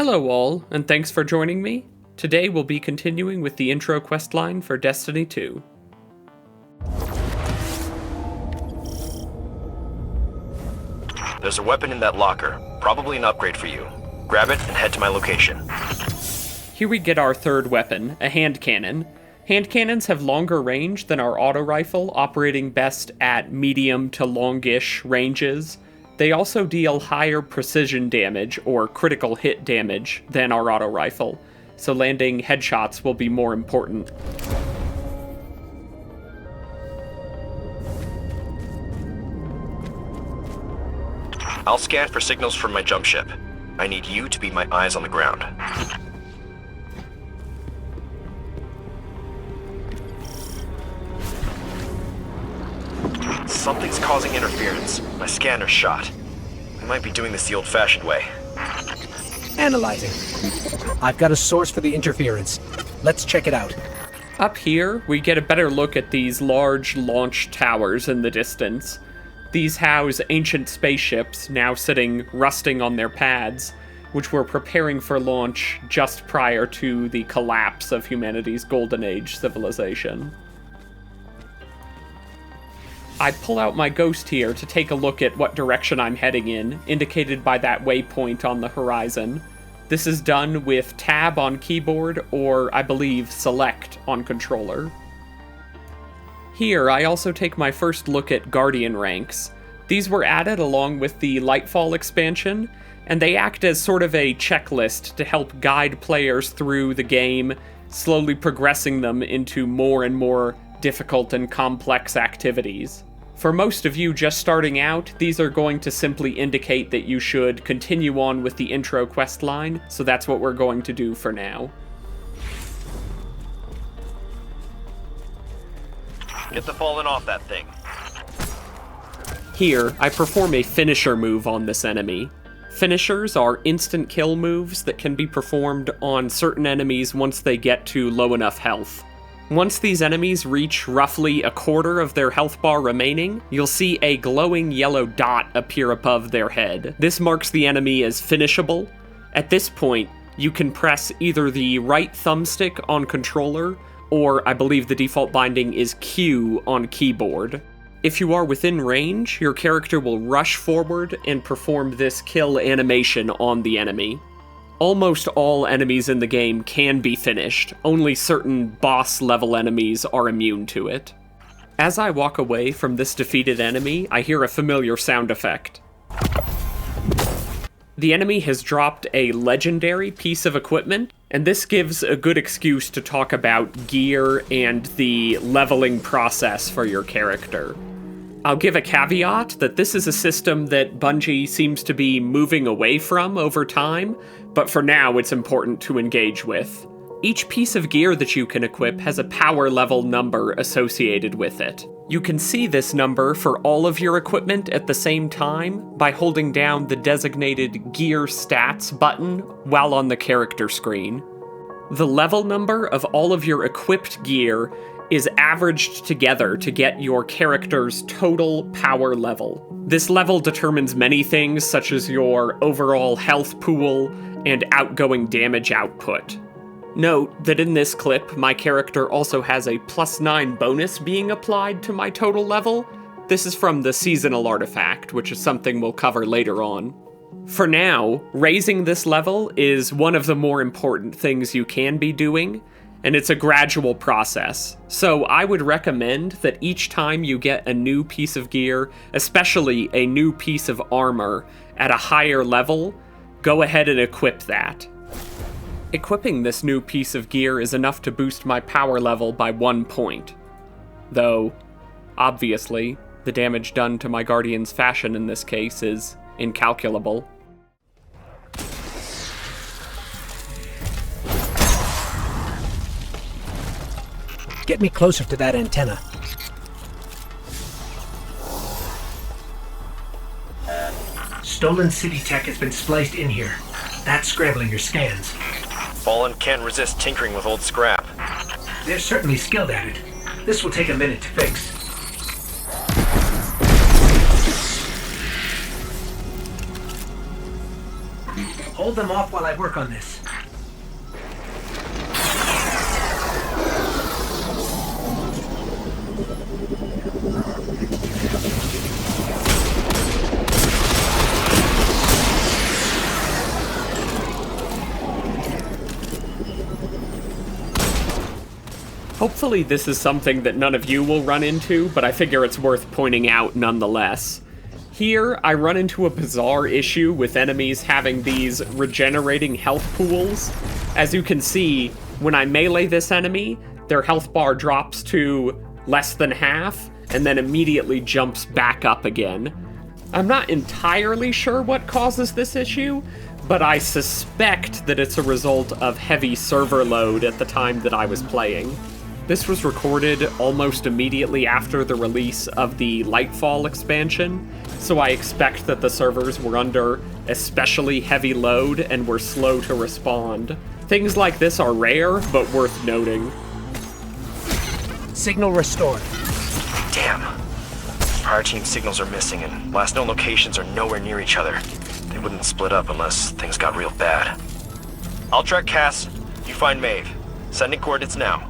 Hello all, and thanks for joining me. Today we'll be continuing with the intro questline for Destiny 2. There's a weapon in that locker, probably an upgrade for you. Grab it and head to my location. Here we get our third weapon, a hand cannon. Hand cannons have longer range than our auto rifle, operating best at medium to longish ranges. They also deal higher precision damage, or critical hit damage, than our auto rifle, so landing headshots will be more important. I'll scan for signals from my jump ship. I need you to be my eyes on the ground. Something's causing interference. My scanner's shot. I might be doing this the old-fashioned way. Analyzing. I've got a source for the interference. Let's check it out. Up here, we get a better look at these large launch towers in the distance. These house ancient spaceships, now sitting rusting on their pads, which were preparing for launch just prior to the collapse of humanity's Golden Age civilization. I pull out my ghost here to take a look at what direction I'm heading in, indicated by that waypoint on the horizon. This is done with Tab on keyboard, or I believe Select on controller. Here, I also take my first look at Guardian ranks. These were added along with the Lightfall expansion, and they act as sort of a checklist to help guide players through the game, slowly progressing them into more and more difficult and complex activities. For most of you just starting out, these are going to simply indicate that you should continue on with the intro quest line, so that's what we're going to do for now. Get the fallen off that thing. Here, I perform a finisher move on this enemy. Finishers are instant kill moves that can be performed on certain enemies once they get to low enough health. Once these enemies reach roughly a quarter of their health bar remaining, you'll see a glowing yellow dot appear above their head. This marks the enemy as finishable. At this point, you can press either the right thumbstick on controller, or I believe the default binding is Q on keyboard. If you are within range, your character will rush forward and perform this kill animation on the enemy. Almost all enemies in the game can be finished, only certain boss-level enemies are immune to it. As I walk away from this defeated enemy, I hear a familiar sound effect. The enemy has dropped a legendary piece of equipment, and this gives a good excuse to talk about gear and the leveling process for your character. I'll give a caveat that this is a system that Bungie seems to be moving away from over time, but for now it's important to engage with. Each piece of gear that you can equip has a power level number associated with it. You can see this number for all of your equipment at the same time by holding down the designated Gear Stats button while on the character screen. The level number of all of your equipped gear is averaged together to get your character's total power level. This level determines many things, such as your overall health pool and outgoing damage output. Note that in this clip, my character also has a +9 bonus being applied to my total level. This is from the seasonal artifact, which is something we'll cover later on. For now, raising this level is one of the more important things you can be doing, and it's a gradual process. So I would recommend that each time you get a new piece of gear, especially a new piece of armor at a higher level, go ahead and equip that. Equipping this new piece of gear is enough to boost my power level by 1 point. Though, obviously, the damage done to my Guardian's fashion in this case is incalculable. Get me closer to that antenna. Stolen city tech has been spliced in here. That's scrambling your scans. Fallen can't resist tinkering with old scrap. They're certainly skilled at it. This will take a minute to fix. Hold them off while I work on this. Hopefully this is something that none of you will run into, but I figure it's worth pointing out nonetheless. Here, I run into a bizarre issue with enemies having these regenerating health pools. As you can see, when I melee this enemy, their health bar drops to less than half, and then immediately jumps back up again. I'm not entirely sure what causes this issue, but I suspect that it's a result of heavy server load at the time that I was playing. This was recorded almost immediately after the release of the Lightfall expansion, so I expect that the servers were under especially heavy load and were slow to respond. Things like this are rare, but worth noting. Signal restored. Damn. Our team signals are missing, and last known locations are nowhere near each other. They wouldn't split up unless things got real bad. I'll track Cass. You find Maeve. Sending coordinates now.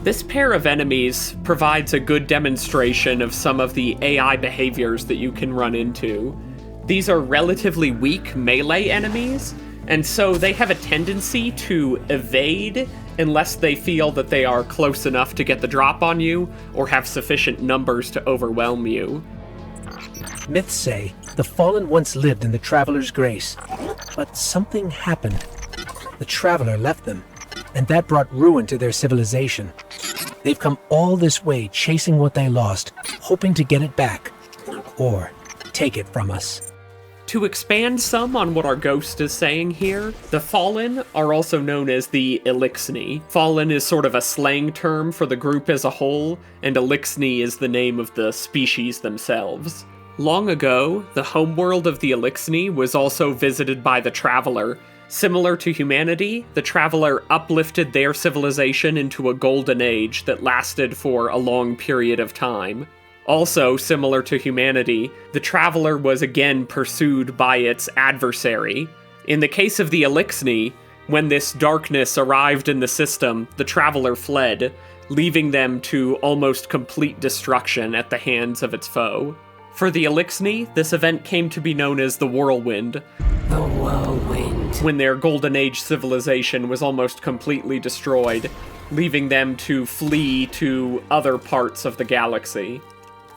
This pair of enemies provides a good demonstration of some of the AI behaviors that you can run into. These are relatively weak melee enemies, and so they have a tendency to evade unless they feel that they are close enough to get the drop on you or have sufficient numbers to overwhelm you. Myths say the Fallen once lived in the Traveler's Grace, but something happened. The Traveler left them, and that brought ruin to their civilization. They've come all this way chasing what they lost, hoping to get it back, or take it from us. To expand some on what our ghost is saying here, the Fallen are also known as the Elixni. Fallen is sort of a slang term for the group as a whole, and Elixni is the name of the species themselves. Long ago, the homeworld of the Elixni was also visited by the Traveler. Similar to humanity, the Traveler uplifted their civilization into a golden age that lasted for a long period of time. Also, similar to humanity, the Traveler was again pursued by its adversary. In the case of the Elixni, when this darkness arrived in the system, the Traveler fled, leaving them to almost complete destruction at the hands of its foe. For the Elixni, this event came to be known as the Whirlwind. The Whirlwind. When their Golden Age civilization was almost completely destroyed, leaving them to flee to other parts of the galaxy.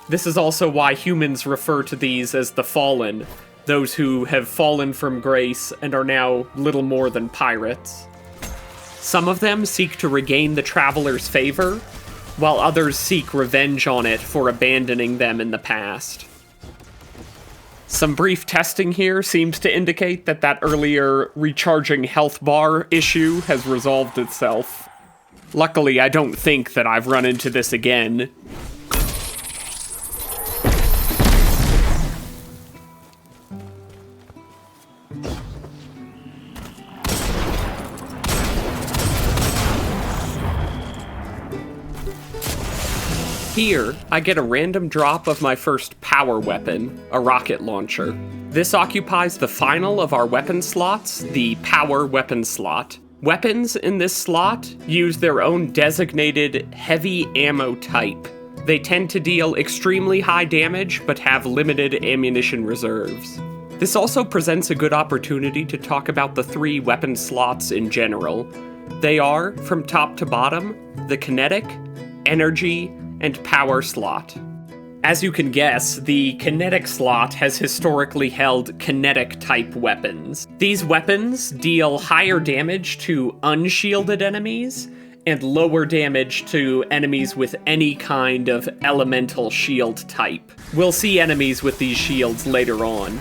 This is also why humans refer to these as the Fallen, those who have fallen from grace and are now little more than pirates. Some of them seek to regain the Traveler's favor, while others seek revenge on it for abandoning them in the past. Some brief testing here seems to indicate that that earlier recharging health bar issue has resolved itself. Luckily, I don't think that I've run into this again. Here, I get a random drop of my first power weapon, a rocket launcher. This occupies the final of our weapon slots, the power weapon slot. Weapons in this slot use their own designated heavy ammo type. They tend to deal extremely high damage, but have limited ammunition reserves. This also presents a good opportunity to talk about the three weapon slots in general. They are, from top to bottom, the kinetic, energy, and power slot. As you can guess, the kinetic slot has historically held kinetic-type weapons. These weapons deal higher damage to unshielded enemies, and lower damage to enemies with any kind of elemental shield type. We'll see enemies with these shields later on.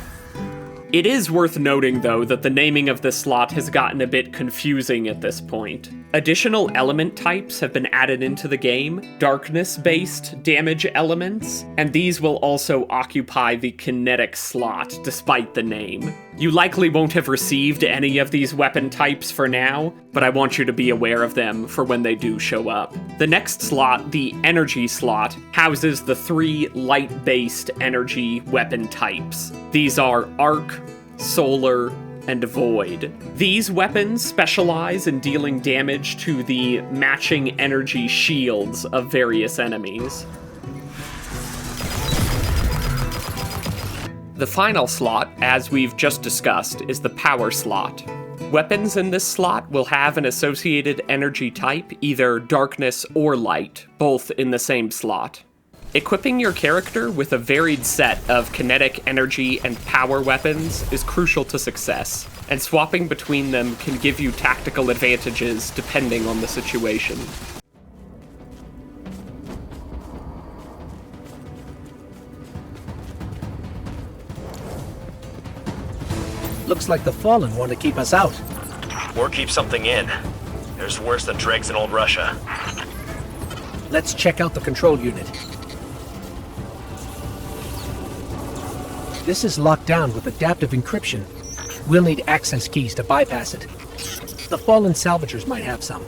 It is worth noting, though, that the naming of this slot has gotten a bit confusing at this point. Additional element types have been added into the game, darkness-based damage elements, and these will also occupy the kinetic slot, despite the name. You likely won't have received any of these weapon types for now, but I want you to be aware of them for when they do show up. The next slot, the energy slot, houses the 3 light-based energy weapon types. These are arc, solar, and void. These weapons specialize in dealing damage to the matching energy shields of various enemies. The final slot, as we've just discussed, is the power slot. Weapons in this slot will have an associated energy type, either darkness or light, both in the same slot. Equipping your character with a varied set of kinetic energy and power weapons is crucial to success, and swapping between them can give you tactical advantages depending on the situation. Looks like the Fallen want to keep us out. Or keep something in. There's worse than dregs in old Russia. Let's check out the control unit. This is locked down with adaptive encryption. We'll need access keys to bypass it. The Fallen salvagers might have some.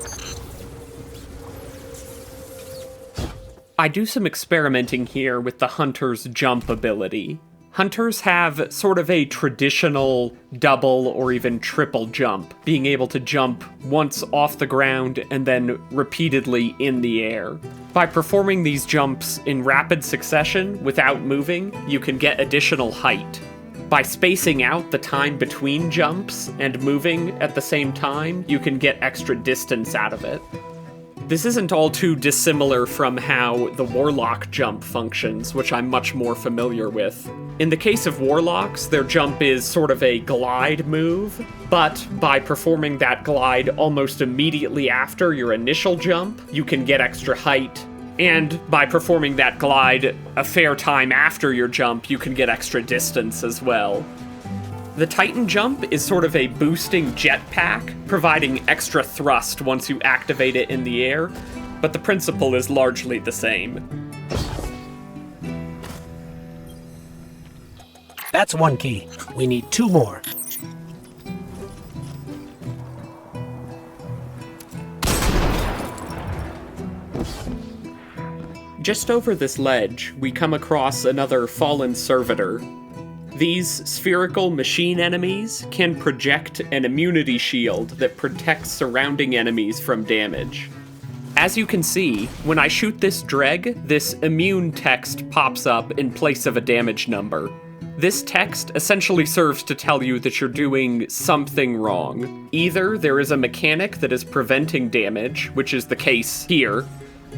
I do some experimenting here with the Hunter's jump ability. Hunters have sort of a traditional double or even triple jump, being able to jump once off the ground and then repeatedly in the air. By performing these jumps in rapid succession without moving, you can get additional height. By spacing out the time between jumps and moving at the same time, you can get extra distance out of it. This isn't all too dissimilar from how the Warlock jump functions, which I'm much more familiar with. In the case of Warlocks, their jump is sort of a glide move, but by performing that glide almost immediately after your initial jump, you can get extra height. And by performing that glide a fair time after your jump, you can get extra distance as well. The Titan jump is sort of a boosting jetpack, providing extra thrust once you activate it in the air, but the principle is largely the same. That's one key. We need 2 more. Just over this ledge, we come across another fallen servitor. These spherical machine enemies can project an immunity shield that protects surrounding enemies from damage. As you can see, when I shoot this dreg, this immune text pops up in place of a damage number. This text essentially serves to tell you that you're doing something wrong. Either there is a mechanic that is preventing damage, which is the case here,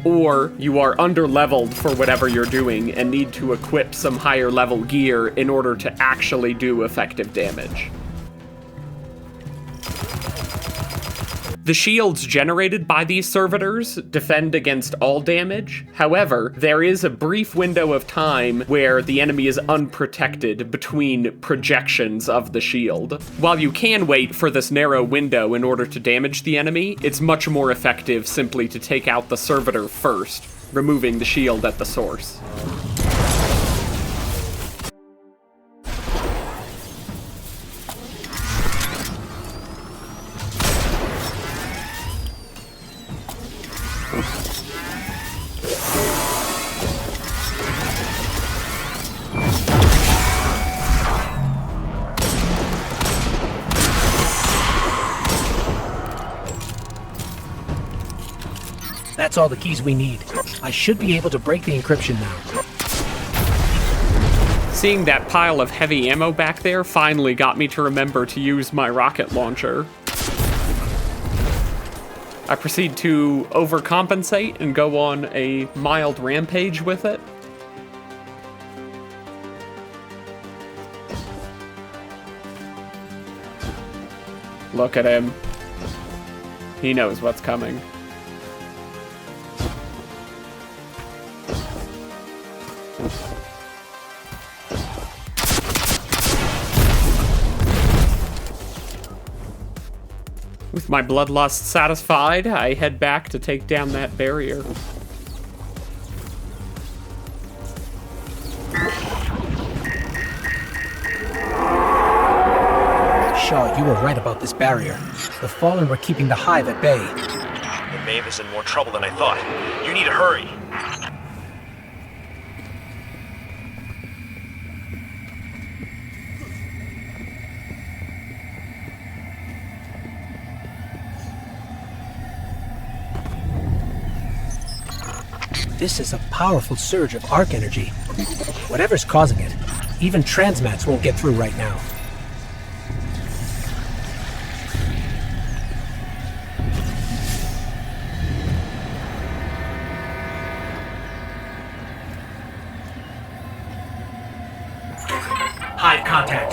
or you are under-leveled for whatever you're doing and need to equip some higher-level gear in order to actually do effective damage. The shields generated by these servitors defend against all damage. However, there is a brief window of time where the enemy is unprotected between projections of the shield. While you can wait for this narrow window in order to damage the enemy, it's much more effective simply to take out the servitor first, removing the shield at the source. That's all the keys we need. I should be able to break the encryption now. Seeing that pile of heavy ammo back there finally got me to remember to use my rocket launcher. I proceed to overcompensate and go on a mild rampage with it. Look at him. He knows what's coming. With my bloodlust satisfied, I head back to take down that barrier. Shaw, you were right about this barrier. The Fallen were keeping the Hive at bay. The Maeve is in more trouble than I thought. You need to hurry. This is a powerful surge of arc energy. Whatever's causing it, even transmats won't get through right now. Hive contact.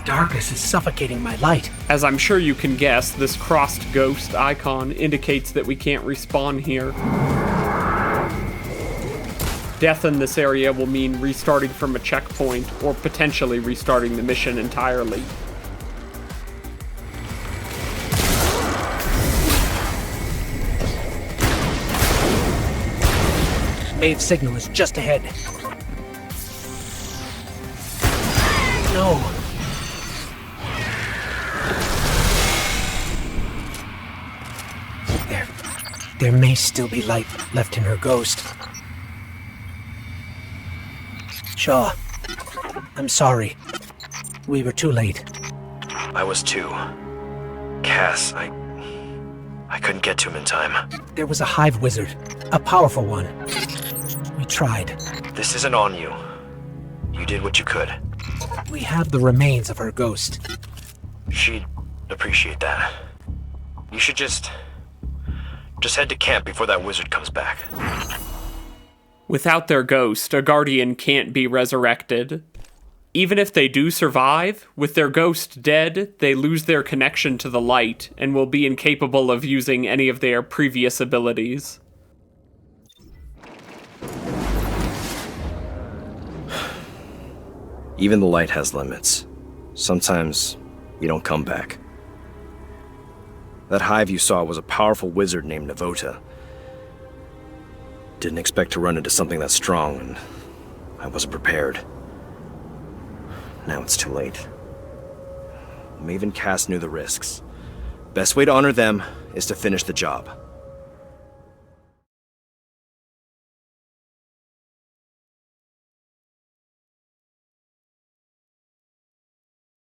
Darkness is suffocating my light. As I'm sure you can guess, this crossed ghost icon indicates that we can't respawn here. Death in this area will mean restarting from a checkpoint, or potentially restarting the mission entirely. Maeve signal is just ahead. No. There may still be light left in her ghost. Shaw, I'm sorry. We were too late. I was too. Cass, I couldn't get to him in time. There was a Hive wizard, a powerful one. We tried. This isn't on you. You did what you could. We have the remains of her ghost. She'd appreciate that. You should just head to camp before that wizard comes back. Without their ghost, a guardian can't be resurrected. Even if they do survive, with their ghost dead, they lose their connection to the light and will be incapable of using any of their previous abilities. Even the light has limits. Sometimes you don't come back. That hive you saw was a powerful wizard named Navota. Didn't expect to run into something that strong, and I wasn't prepared. Now it's too late. Maeve and Cass knew the risks. Best way to honor them is to finish the job.